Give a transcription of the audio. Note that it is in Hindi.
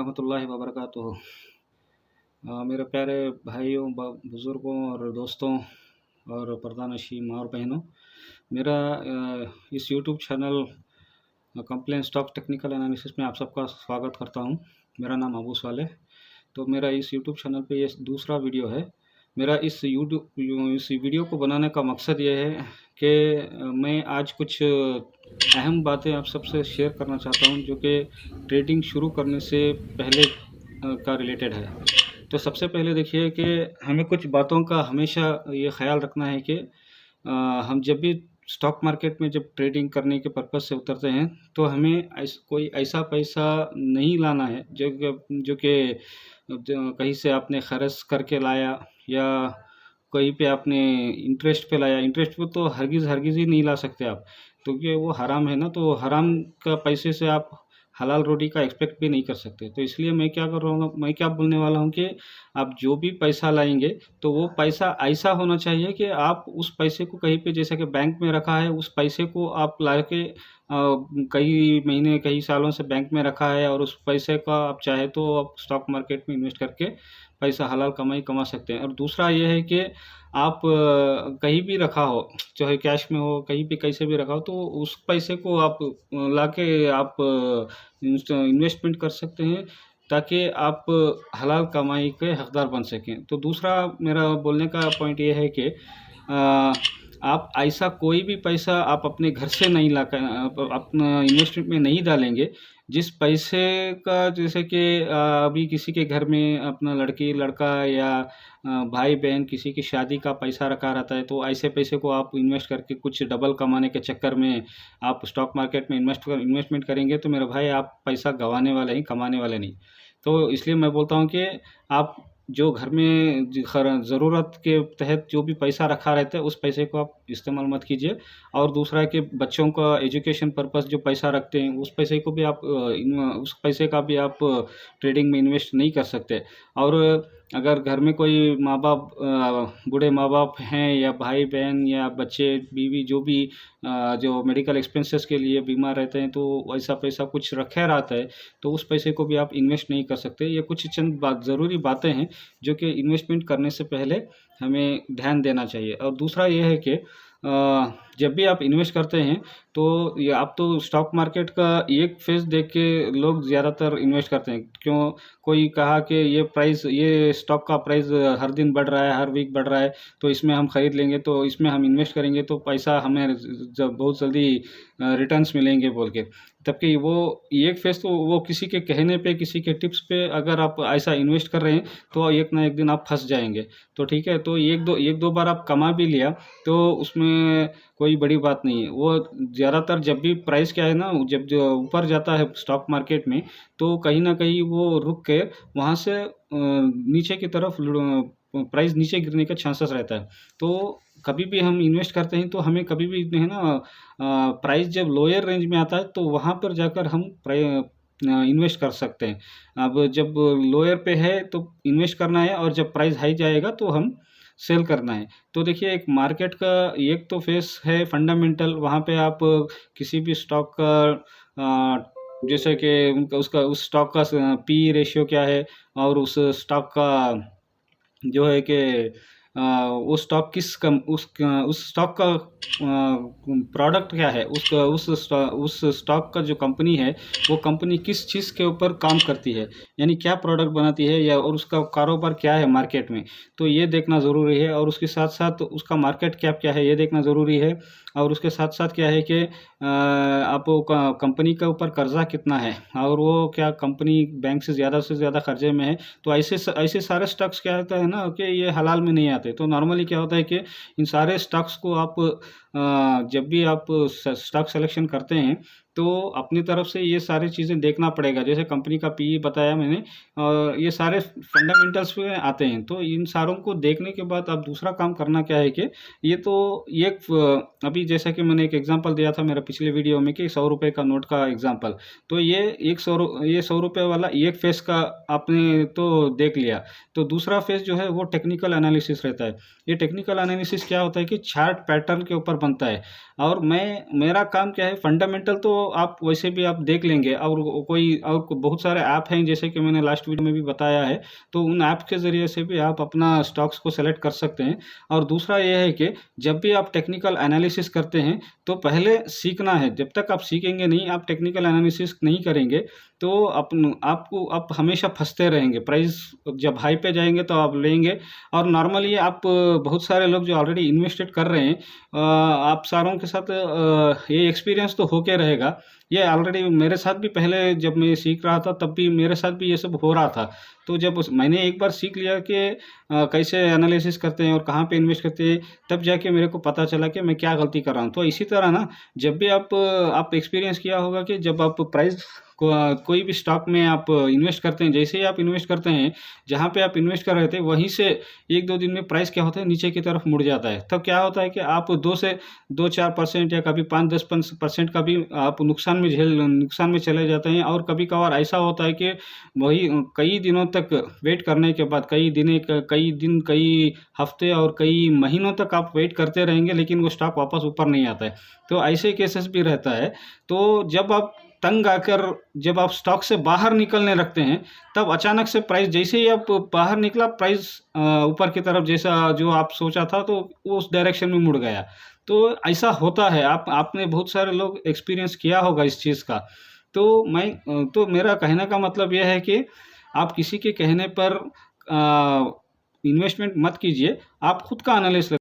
वरहमतुल्लाहि वबरकातुहू। मेरे प्यारे भाइयों, बुज़ुर्गों और दोस्तों और पर्दानशीं माँ और बहनों, मेरा इस YouTube channel complain stock technical analysis में आप सबका स्वागत करता हूँ। मेरा नाम अबू सालेह। तो मेरा इस यूट्यूब चैनल पे ये दूसरा वीडियो है। मेरा इस वीडियो को बनाने का मकसद ये है कि मैं आज कुछ अहम बातें आप सबसे शेयर करना चाहता हूँ, जो कि ट्रेडिंग शुरू करने से पहले का रिलेटेड है। तो सबसे पहले देखिए कि हमें कुछ बातों का हमेशा ये ख़याल रखना है कि हम जब भी स्टॉक मार्केट में जब ट्रेडिंग करने के पर्पज़ से उतरते हैं, तो हमें कोई ऐसा पैसा नहीं लाना है जो कि कहीं से आपने ख़र्च करके लाया या कहीं पे आपने इंटरेस्ट पे लाया। इंटरेस्ट पे तो हरगिज़ ही नहीं ला सकते आप, क्योंकि वो हराम है ना। तो हराम का पैसे से आप हलाल रोटी का एक्सपेक्ट भी नहीं कर सकते। तो इसलिए मैं क्या बोलने वाला हूँ कि आप जो भी पैसा लाएँगे, तो वो पैसा ऐसा होना चाहिए कि आप उस पैसे को कहीं पे, जैसे कि बैंक में रखा है, उस पैसे को आप ला के कई महीने, कई सालों से बैंक में रखा है और उस पैसे का आप चाहे तो आप स्टॉक मार्केट में इन्वेस्ट करके पैसा हलाल कमाई कमा सकते हैं। और दूसरा ये है कि आप कहीं भी रखा हो, चाहे कैश में हो, कहीं भी कैसे भी रखा हो, तो उस पैसे को आप लाके आप इन्वेस्टमेंट कर सकते हैं, ताकि आप हलाल कमाई के हकदार बन सकें। तो दूसरा मेरा बोलने का पॉइंट ये है कि आप ऐसा कोई भी पैसा आप अपने घर से नहीं लाकर अपना इन्वेस्टमेंट में नहीं डालेंगे, जिस पैसे का, जैसे कि अभी किसी के घर में अपना लड़का या भाई-बहन किसी की शादी का पैसा रखा रहता है, तो ऐसे पैसे को आप इन्वेस्ट करके कुछ डबल कमाने के चक्कर में आप स्टॉक मार्केट में इन्वेस्टमेंट करेंगे, तो मेरे भाई आप पैसा गँवाने वाले हैं, कमाने वाले नहीं। तो इसलिए मैं बोलता हूँ कि आप जो घर में ज़रूरत के तहत जो भी पैसा रखा रहता है, उस पैसे को आप इस्तेमाल मत कीजिए। और दूसरा है कि बच्चों का एजुकेशन पर्पज़ जो पैसा रखते हैं, उस पैसे को भी आप उस पैसे का भी आप ट्रेडिंग में इन्वेस्ट नहीं कर सकते। और अगर घर में कोई माँ-बाप बूढ़े माँ-बाप हैं, या भाई-बहन या बच्चे, बीवी, जो भी जो मेडिकल एक्सपेंसेस के लिए बीमार रहते हैं, तो ऐसा पैसा कुछ रखा रहता है, तो उस पैसे को भी आप इन्वेस्ट नहीं कर सकते। ये कुछ चंद ज़रूरी बातें हैं जो कि इन्वेस्टमेंट करने से पहले हमें ध्यान देना चाहिए। और दूसरा ये है कि जब भी आप इन्वेस्ट करते हैं, तो ये आप तो स्टॉक मार्केट का एक फेज़ देख के लोग ज़्यादातर इन्वेस्ट करते हैं। क्यों? कोई कहा कि ये स्टॉक का प्राइस हर दिन बढ़ रहा है, हर वीक बढ़ रहा है, तो इसमें हम खरीद लेंगे, तो इसमें हम इन्वेस्ट करेंगे, तो पैसा हमें बहुत जल्दी रिटर्न्स मिलेंगे बोल के। जबकि वो एक फेज़ तो वो किसी के कहने पे, किसी के टिप्स पे अगर आप ऐसा इन्वेस्ट कर रहे हैं, तो एक ना एक दिन आप फँस जाएँगे। तो ठीक है, तो एक दो बार आप कमा भी लिया, तो उसमें कोई बड़ी बात नहीं है। वो ज़्यादातर जब भी प्राइस क्या है ना, जब जो ऊपर जाता है स्टॉक मार्केट में, तो कहीं न कहीं वो रुक के वहाँ से नीचे की तरफ प्राइस नीचे गिरने का चांसेस रहता है। तो कभी भी हम इन्वेस्ट करते हैं, तो हमें कभी भी है ना, प्राइस जब लोअर रेंज में आता है, तो वहाँ पर जाकर हम इन्वेस्ट कर सकते हैं। अब जब लोअर पे है तो इन्वेस्ट करना है, और जब प्राइस हाई जाएगा तो हम सेल करना है। तो देखिए, एक मार्केट का एक तो फेस है फंडामेंटल, वहाँ पे आप किसी भी स्टॉक का जैसे कि उस स्टॉक का पी रेशियो क्या है, और उस स्टॉक का जो है कि वो स्टॉक उस स्टॉक का प्रोडक्ट क्या है, उस स्टॉक का जो कंपनी है, वो कंपनी किस चीज़ के ऊपर काम करती है, यानी क्या प्रोडक्ट बनाती है, या और उसका कारोबार क्या है मार्केट में, तो ये देखना ज़रूरी है। और उसके साथ-साथ उसका मार्केट कैप क्या है, ये देखना ज़रूरी है। और उसके साथ-साथ क्या है कि आपको कंपनी के ऊपर कर्ज़ा कितना है, और वो क्या कंपनी बैंक से ज़्यादा कर्ज़े में है। तो ऐसे सारे स्टॉक्स क्या होता है ना, कि ये हलाल में नहीं आते। तो नॉर्मली क्या होता है कि इन सारे स्टॉक्स को आप जब भी आप स्टॉक सिलेक्शन करते हैं, तो अपनी तरफ से ये सारी चीज़ें देखना पड़ेगा। जैसे कंपनी का पीई बताया मैंने, ये सारे फंडामेंटल्स में आते हैं। तो इन सारों को देखने के बाद आप दूसरा काम करना क्या है कि ये तो अभी जैसा कि मैंने एक एग्ज़ाम्पल दिया था मेरा पिछले वीडियो में, कि ₹100 का नोट का एग्ज़ाम्पल। तो ये ₹100 वाला एक फ़ेज़ का आपने तो देख लिया। तो दूसरा फ़ेज़ जो है वो टेक्निकल एनालिसिस रहता है। ये टेक्निकल एनालिसिस क्या होता है कि चार्ट पैटर्न के ऊपर बनता है। और मेरा काम क्या है, फंडामेंटल तो आप वैसे भी आप देख लेंगे, और बहुत सारे ऐप हैं जैसे कि मैंने लास्ट वीडियो में भी बताया है, तो उन ऐप के ज़रिए से भी आप अपना स्टॉक्स को सेलेक्ट कर सकते हैं। और दूसरा ये है कि जब भी आप टेक्निकल एनालिसिस करते हैं तो पहले सीखना है। जब तक आप सीखेंगे नहीं, आप टेक्निकल एनालिसिस नहीं करेंगे, तो आप हमेशा फँसते रहेंगे। प्राइस जब हाई पे जाएँगे तो आप लेंगे, और नॉर्मली आप बहुत सारे लोग जो ऑलरेडी इन्वेस्टेड कर रहे हैं, आप सारों के साथ ये एक्सपीरियंस तो होके रहेगा। ये ऑलरेडी मेरे साथ भी पहले जब मैं सीख रहा था तब भी मेरे साथ भी ये सब हो रहा था। तो जब मैंने एक बार सीख लिया कि कैसे एनालिसिस करते हैं और कहाँ पे इन्वेस्ट करते हैं, तब जाके मेरे को पता चला कि मैं क्या गलती कर रहा हूँ। तो इसी तरह ना, जब भी आप एक्सपीरियंस किया होगा कि जब आप प्राइस कोई भी स्टॉक में आप इन्वेस्ट करते हैं, जैसे ही आप इन्वेस्ट करते हैं, जहाँ पे आप इन्वेस्ट कर रहे थे वहीं से 1-2 दिन में प्राइस क्या होता है, नीचे की तरफ मुड़ जाता है। तब क्या होता है कि आप 2-4% या कभी 5-10% का भी आप नुकसान में चले जाते हैं। और कभी-कभार ऐसा होता है कि वही कई दिनों तक वेट करने के बाद, कई दिन, कई हफ्ते और कई महीनों तक आप वेट करते रहेंगे, लेकिन वो स्टॉक वापस ऊपर नहीं आता है। तो ऐसे केसेस भी रहता है। तो जब आप तंग आकर जब आप स्टॉक से बाहर निकलने लगते हैं, तब अचानक से प्राइस जैसे ही आप बाहर निकला, प्राइस ऊपर की तरफ जैसा जो आप सोचा था, तो वो उस डायरेक्शन में मुड़ गया। तो ऐसा होता है, आपने बहुत सारे लोग एक्सपीरियंस किया होगा इस चीज़ का। तो मेरा कहने का मतलब ये है कि आप किसी के कहने पर इन्वेस्टमेंट मत कीजिए, आप खुद का एनालिसिस